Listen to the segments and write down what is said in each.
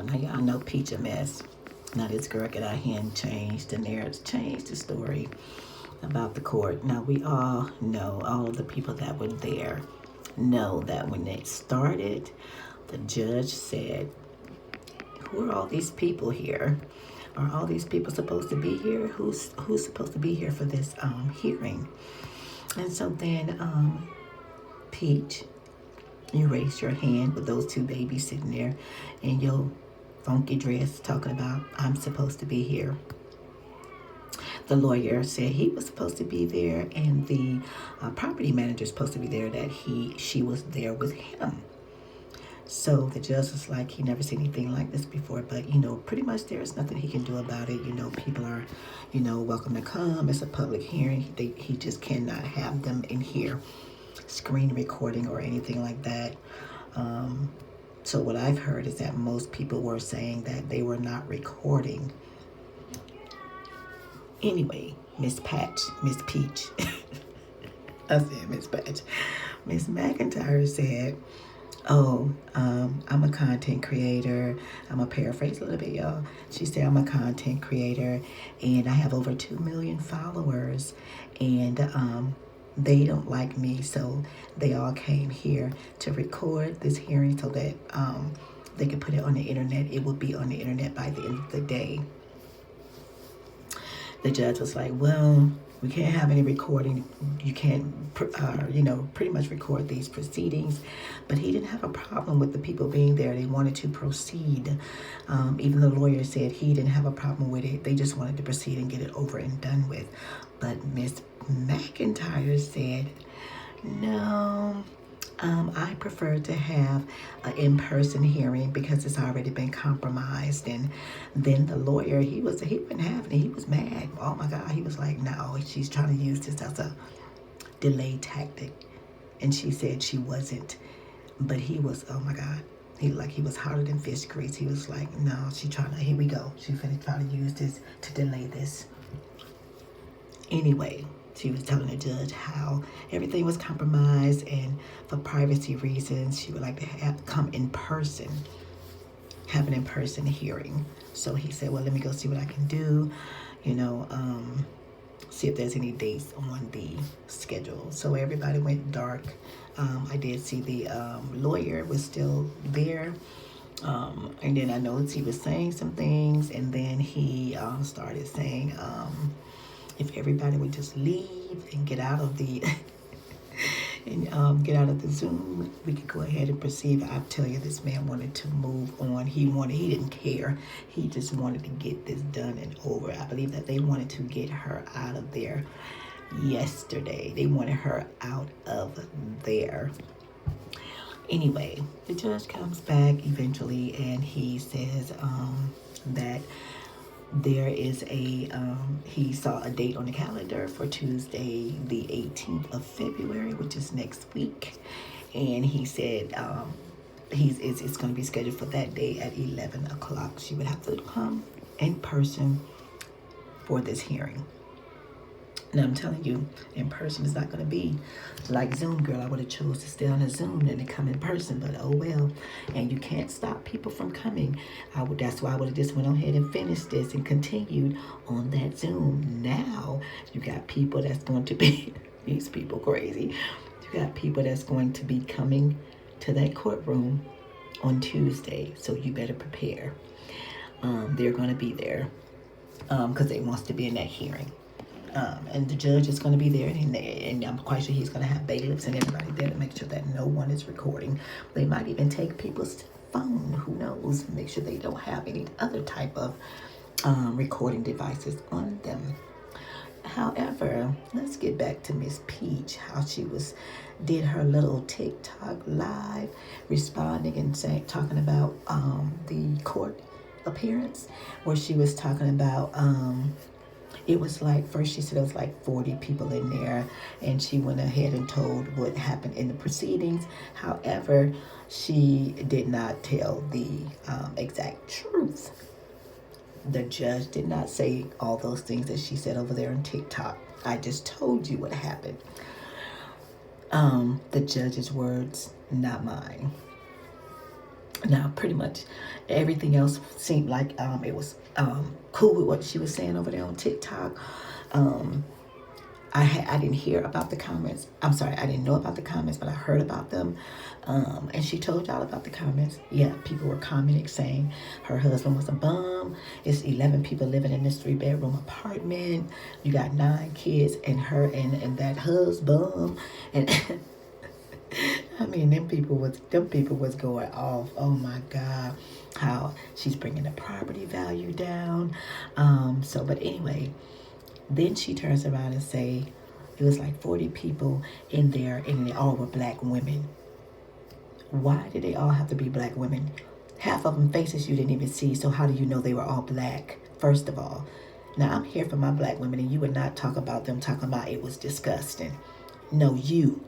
y'all. Now y'all know Peach a mess. Now this girl got out here and changed the narrative, changed the story about the court. Now we all know, all of the people that were there know that when it started, the judge said, who are all these people here? Are all these people supposed to be here? Who's supposed to be here for this hearing? And so then Peach, you raised your hand with those two babies sitting there in your funky dress talking about, I'm supposed to be here. The lawyer said he was supposed to be there, and the property manager is supposed to be there, that she was there with him. So the judge was like, he never seen anything like this before, but, pretty much there's nothing he can do about it. People are, welcome to come. It's a public hearing. He just cannot have them in here screen recording or anything like that. So what I've heard is that most people were saying that they were not recording. Anyway, Miss Peach, I said Miss Patch, Miss McIntyre said, I'm a content creator. I'm going to paraphrase a little bit, y'all. She said, I'm a content creator, and I have over 2 million followers, and they don't like me, so they all came here to record this hearing so that they could put it on the internet. It will be on the internet by the end of the day. The judge was like, well, we can't have any recording. You can't, pretty much record these proceedings. But he didn't have a problem with the people being there. They wanted to proceed. Even the lawyer said he didn't have a problem with it. They just wanted to proceed and get it over and done with. But Miss McIntyre said, no, I prefer to have an in-person hearing because it's already been compromised. And then the lawyer, he wasn't having it. He was mad. Oh my God. He was like, no, she's trying to use this as a delay tactic. And she said she wasn't. But he was, oh my God. He was hotter than fish grease. He was like, no, here we go. She's finna try to use this to delay this. Anyway, she was telling the judge how everything was compromised, and for privacy reasons, she would like to have an in-person hearing. So he said, well, let me go see what I can do, see if there's any dates on the schedule. So everybody went dark. I did see the lawyer was still there. And then I noticed he was saying some things, and then he started saying, if everybody would just leave and get out of the get out of the Zoom, we could go ahead and proceed. I tell you, this man wanted to move on. He didn't care. He just wanted to get this done and over. I believe that they wanted to get her out of there yesterday. They wanted her out of there. Anyway, the judge comes back eventually, and he says that there is he saw a date on the calendar for Tuesday, the 18th of February, which is next week. And he said it's going to be scheduled for that day at 11 o'clock. She would have to come in person for this hearing. Now, I'm telling you, in person is not going to be like Zoom, girl. I would have chose to stay on a Zoom than to come in person, but oh well. And you can't stop people from coming. That's why I would have just went ahead and finished this and continued on that Zoom. Now, you got people that's going to be, these people crazy. You got people that's going to be coming to that courtroom on Tuesday, so you better prepare. They're going to be there because they wants to be in that hearing. And the judge is going to be there, and I'm quite sure he's going to have bailiffs and everybody there to make sure that no one is recording. They might even take people's phone, who knows, make sure they don't have any other type of recording devices on them. However, let's get back to Miss Peach, how she did her little TikTok live, responding and talking about the court appearance, where she was talking about it was like, first she said it was like 40 people in there, and she went ahead and told what happened in the proceedings. However, she did not tell the exact truth. The judge did not say all those things that she said over there on TikTok. I just told you what happened. The judge's words, not mine. Now, pretty much everything else seemed like it was cool with what she was saying over there on TikTok. Um, I didn't hear about the comments. I'm sorry, I didn't know about the comments, but I heard about them. And she told y'all about the comments. Yeah, people were commenting saying her husband was a bum. It's 11 people living in this 3-bedroom apartment. You got 9 kids and her and that husband. And I mean, them people was going off. Oh my God, how she's bringing the property value down. But anyway, then she turns around and say it was like 40 people in there, and they all were black women. Why did they all have to be black women? Half of them faces you didn't even see, so how do you know they were all black? First of all, now I'm here for my black women, and you would not talk about them talking about it was disgusting. No, you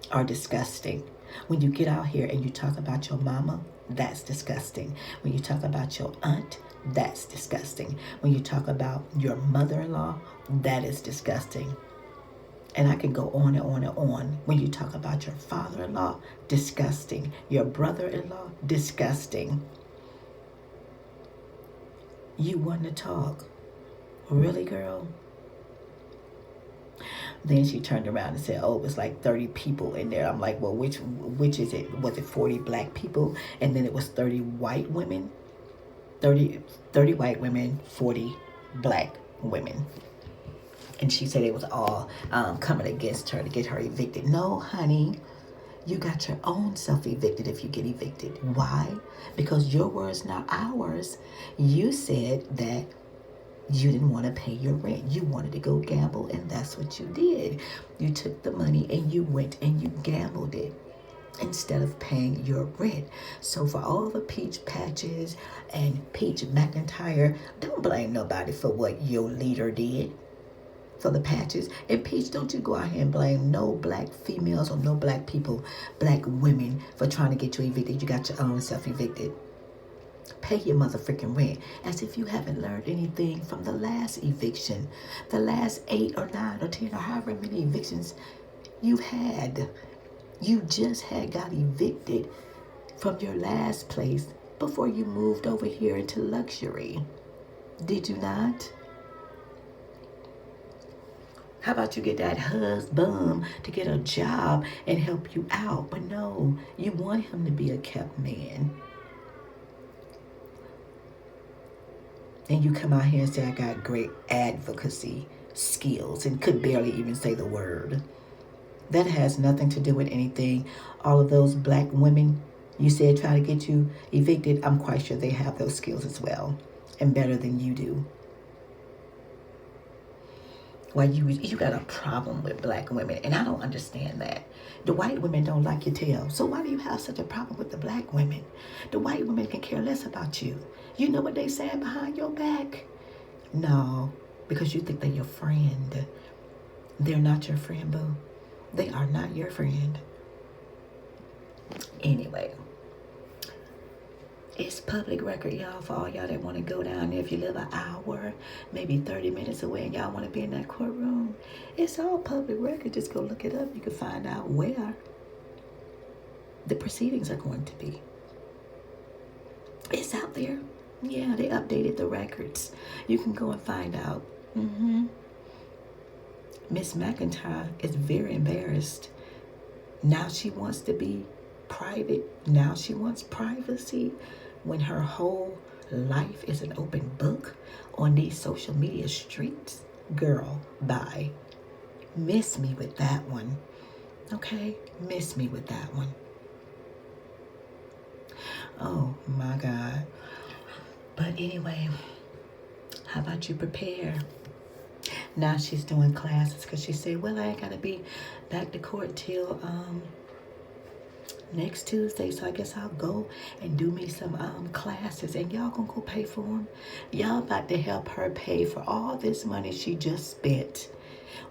are disgusting. When you get out here and you talk about your mama, that's disgusting. When you talk about your aunt, that's disgusting. When you talk about your mother-in-law, that is disgusting. And I can go on and on and on. When you talk about your father-in-law, disgusting. Your brother-in-law, disgusting. You want to talk. Really, girl? Then she turned around and said, oh, it was like 30 people in there. I'm like, well, which is it? Was it 40 black people? And then it was 30 white women? 30 white women, 40 black women. And she said it was all coming against her to get her evicted. No, honey, you got your own self evicted if you get evicted. Why? Because your words, not ours. You said that you didn't want to pay your rent. You wanted to go gamble, and that's what you did. You took the money and you went and you gambled it instead of paying your rent. So for all the Peach Patches and Peach McIntyre, don't blame nobody for what your leader did for the Patches. And Peach, don't you go out here and blame no black females or no black people, black women, for trying to get you evicted. You got your own self evicted. Pay your motherfucking rent, as if you haven't learned anything from the last eviction, the last 8 or 9 or 10 or however many evictions you've had. You just had got evicted from your last place before you moved over here into luxury. Did you not? How about you get that husband to get a job and help you out? But no, you want him to be a kept man. And you come out here and say, I got great advocacy skills, and could barely even say the word. That has nothing to do with anything. All of those black women you said try to get you evicted, I'm quite sure they have those skills as well, and better than you do. Why you got a problem with black women, and I don't understand that. The white women don't like your tail, so why do you have such a problem with the black women? The white women can care less about you. You know what they saying behind your back? No, because you think they're your friend. They're not your friend, boo. They are not your friend. Anyway, it's public record, y'all, for all y'all that want to go down there. If you live an hour, maybe 30 minutes away, and y'all want to be in that courtroom, it's all public record. Just go look it up. You can find out where the proceedings are going to be. It's out there. Yeah, they updated the records. You can go and find out. Miss McIntyre is very embarrassed. Now she wants to be private. Now she wants privacy, when her whole life is an open book on these social media streets. Girl, bye. Miss me with that one. Okay? Miss me with that one. Oh my God. But anyway, how about you prepare? Now she's doing classes because she said, well, I ain't got to be back to court till next Tuesday, so I guess I'll go and do me some classes, and y'all gonna go pay for them. Y'all about to help her pay for all this money she just spent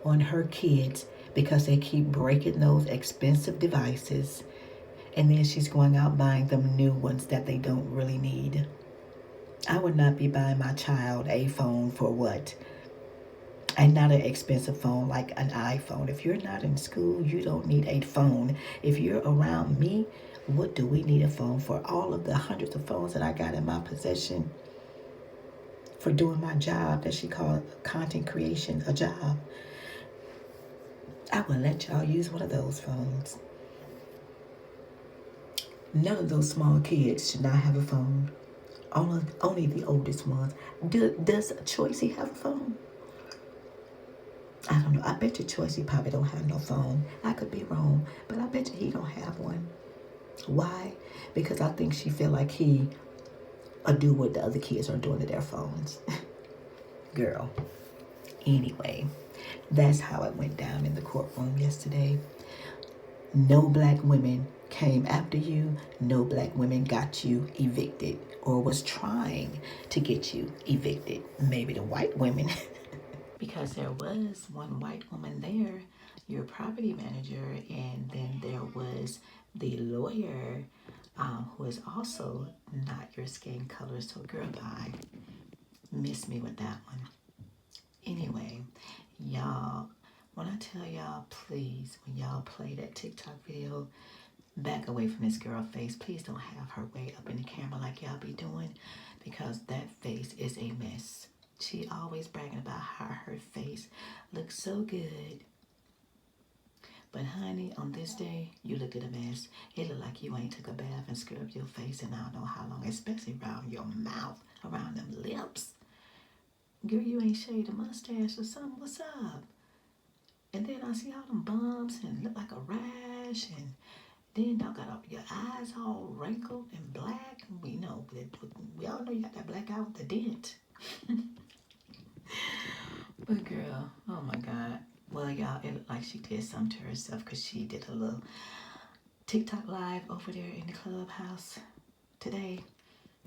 on her kids because they keep breaking those expensive devices, and then she's going out buying them new ones that they don't really need. I would not be buying my child a phone for what? And not an expensive phone like an iPhone. If you're not in school, you don't need a phone. If you're around me, what do we need a phone for? All of the hundreds of phones that I got in my possession for doing my job that she called content creation a job. I will let y'all use one of those phones. None of those small kids should not have a phone. Only the oldest ones. Does Choicey have a phone? I don't know. I bet you Choicey probably don't have no phone. I could be wrong, but I bet you he don't have one. Why? Because I think she feel like he do what the other kids are doing to their phones. Girl. Anyway, that's how it went down in the courtroom yesterday. No black women came after you. No black women got you evicted or was trying to get you evicted. Maybe the white women. Because there was one white woman there, your property manager, and then there was the lawyer who is also not your skin color. So girl, bye. Miss me with that one. Anyway, y'all, when I tell y'all, please, when y'all play that TikTok video, back away from this girl face. Please don't have her way up in the camera like y'all be doing, because that face is a mess. She always bragging about how her face looks so good. But honey, on this day, you look at a mess. It look like you ain't took a bath and scrubbed your face in I don't know how long, especially around your mouth, around them lips. Girl, you ain't shaved a mustache or something. What's up? And then I see all them bumps and look like a rash, and then y'all got your eyes all wrinkled and black. We know that, we all know you got that black eye with the dent. But girl, oh my God. Well, y'all, it looked like she did something to herself because she did a little TikTok live over there in the clubhouse today.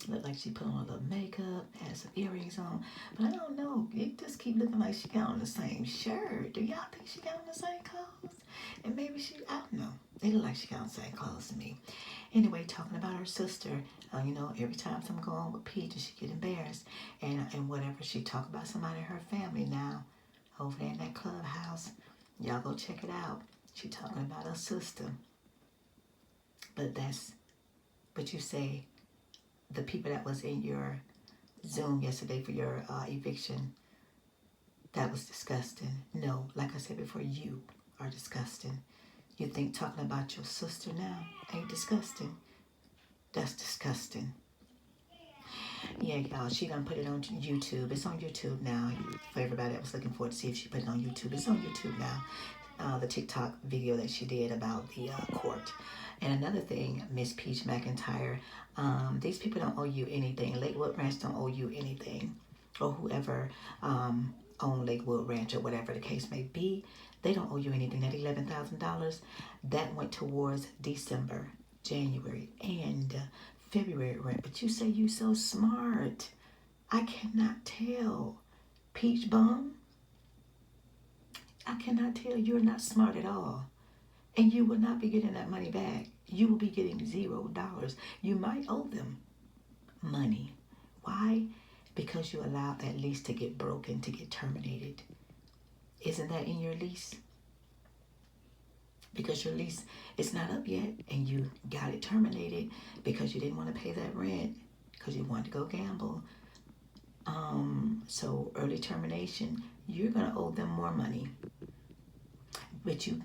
Looked like she put on a little makeup, had some earrings on. But I don't know. It just keep looking like she got on the same shirt. Do y'all think she got on the same clothes? And maybe I don't know. It looked like she got on the same clothes to me. Anyway, talking about her sister, you know, every time something go on with Peach, she get embarrassed. And whatever, she talk about somebody in her family now, over there in that clubhouse. Y'all go check it out. She talking about her sister. But you say, the people that was in your Zoom yesterday for your eviction, that was disgusting. No, like I said before, you are disgusting. You think talking about your sister now ain't disgusting? That's disgusting. Yeah, y'all, she done put it on YouTube. It's on YouTube now. For everybody that was looking forward to see if she put it on YouTube, it's on YouTube now. The TikTok video that she did about the court. And another thing, Miss Peach McIntyre, these people don't owe you anything. Lakewood Ranch don't owe you anything. Or whoever owned Lakewood Ranch or whatever the case may be, they don't owe you anything. That $11,000, that went towards December, January, and February rent. But you say you so smart. I cannot tell. Peach Bum, I cannot tell. You're not smart at all. And you will not be getting that money back. You will be getting $0. You might owe them money. Why? Because you allowed that lease to get broken, to get terminated. Isn't that in your lease? Because your lease is not up yet and you got it terminated because you didn't want to pay that rent because you wanted to go gamble. So early termination, you're going to owe them more money. But you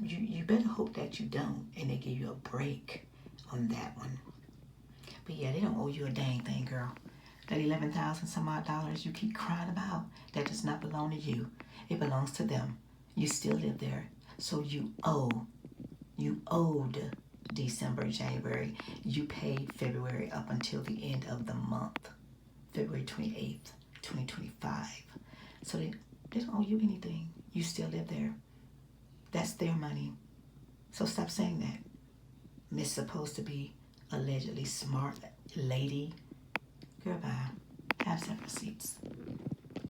better hope that you don't and they give you a break on that one. But yeah, they don't owe you a dang thing, girl. That 11,000 some odd dollars you keep crying about, that does not belong to you. It belongs to them. You still live there. So you owed December, January. You paid February up until the end of the month, February 28th, 2025. So they don't owe you anything. You still live there. That's their money. So stop saying that. Miss supposed to be allegedly smart lady. Girl, bye. Have some receipts.